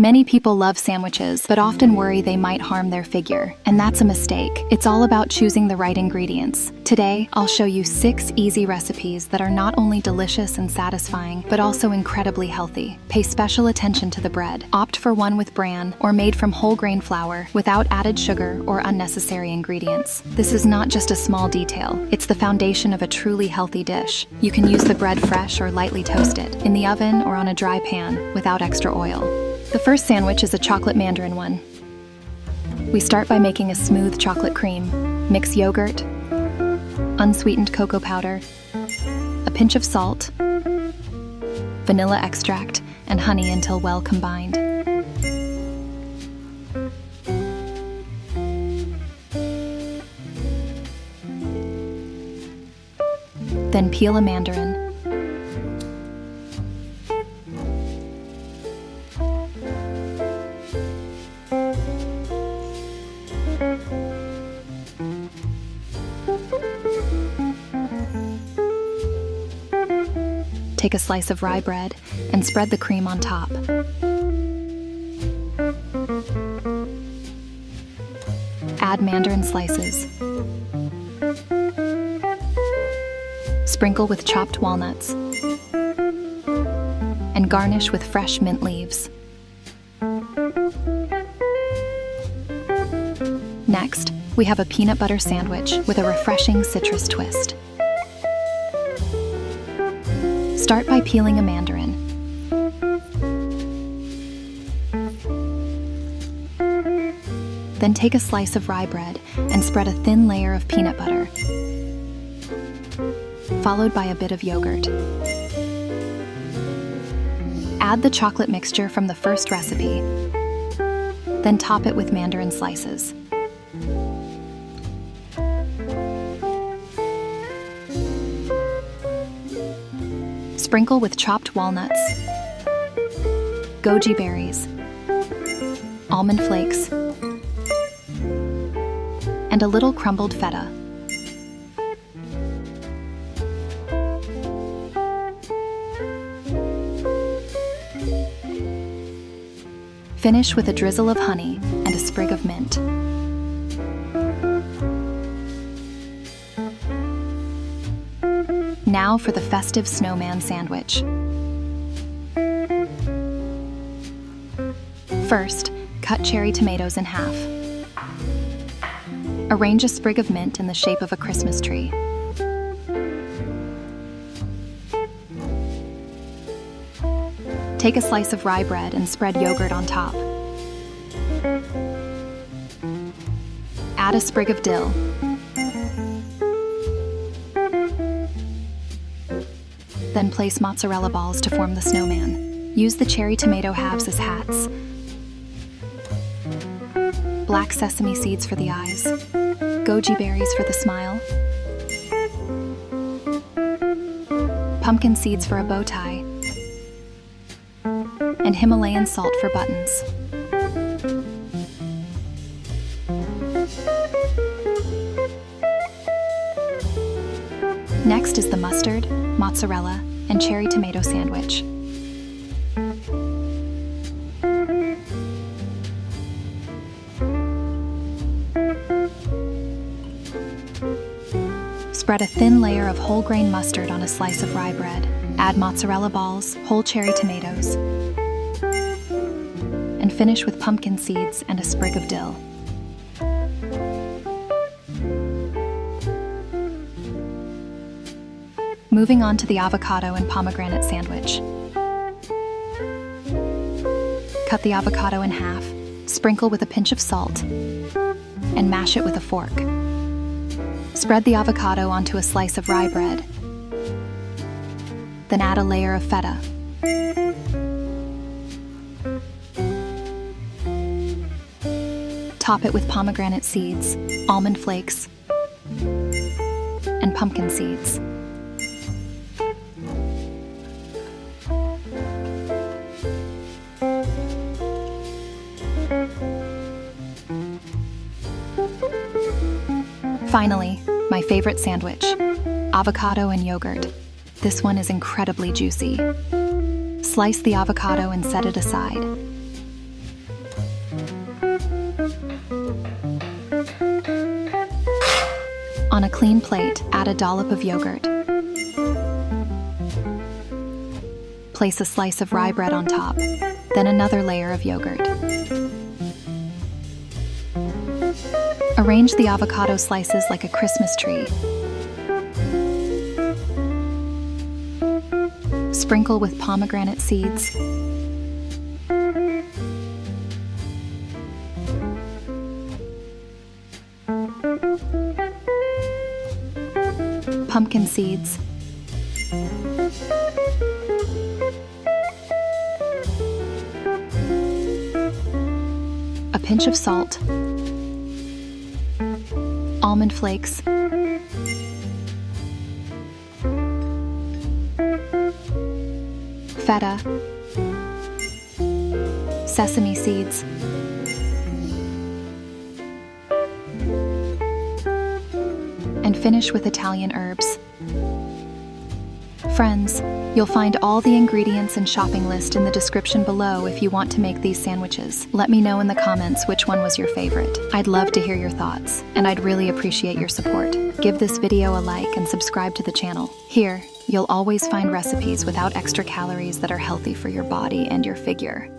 Many people love sandwiches, but often worry they might harm their figure, and that's a mistake. It's all about choosing the right ingredients. Today, I'll show you 6 easy recipes that are not only delicious and satisfying, but also incredibly healthy. Pay special attention to the bread. Opt for one with bran or made from whole grain flour without added sugar or unnecessary ingredients. This is not just a small detail, it's the foundation of a truly healthy dish. You can use the bread fresh or lightly toasted, in the oven or on a dry pan, without extra oil. The first sandwich is a chocolate mandarin one. We start by making a smooth chocolate cream. Mix yogurt, unsweetened cocoa powder, a pinch of salt, vanilla extract, and honey until well combined. Then peel a mandarin. Take a slice of rye bread and spread the cream on top. Add mandarin slices. Sprinkle with chopped walnuts. And garnish with fresh mint leaves. Next, we have a peanut butter sandwich with a refreshing citrus twist. Start by peeling a mandarin. Then take a slice of rye bread and spread a thin layer of peanut butter, followed by a bit of yogurt. Add the chocolate mixture from the first recipe, then top it with mandarin slices. Sprinkle with chopped walnuts, goji berries, almond flakes, and a little crumbled feta. Finish with a drizzle of honey and a sprig of mint. Now for the festive Snowman Sandwich. First, cut cherry tomatoes in half. Arrange a sprig of mint in the shape of a Christmas tree. Take a slice of rye bread and spread yogurt on top. Add a sprig of dill. Then place mozzarella balls to form the snowman. Use the cherry tomato halves as hats. Black sesame seeds for the eyes. Goji berries for the smile. Pumpkin seeds for a bow tie. And Himalayan salt for buttons. Next is the mustard, mozzarella, and cherry tomato sandwich. Spread a thin layer of whole grain mustard on a slice of rye bread. Add mozzarella balls, whole cherry tomatoes, and finish with pumpkin seeds and a sprig of dill. Moving on to the avocado and pomegranate sandwich. Cut the avocado in half, sprinkle with a pinch of salt, and mash it with a fork. Spread the avocado onto a slice of rye bread, then add a layer of feta. Top it with pomegranate seeds, almond flakes, and pumpkin seeds. Finally, my favorite sandwich, avocado and yogurt. This one is incredibly juicy. Slice the avocado and set it aside. a clean plate, add a dollop of yogurt. Place a slice of rye bread on top, then another layer of yogurt. Arrange the avocado slices like a Christmas tree. Sprinkle with pomegranate seeds. Pumpkin seeds. A pinch of salt. Almond flakes. Feta. Sesame seeds. And finish with Italian herbs. Friends, you'll find all the ingredients and shopping list in the description below if you want to make these sandwiches. Let me know in the comments which one was your favorite. I'd love to hear your thoughts, and I'd really appreciate your support. Give this video a like and subscribe to the channel. Here, you'll always find recipes without extra calories that are healthy for your body and your figure.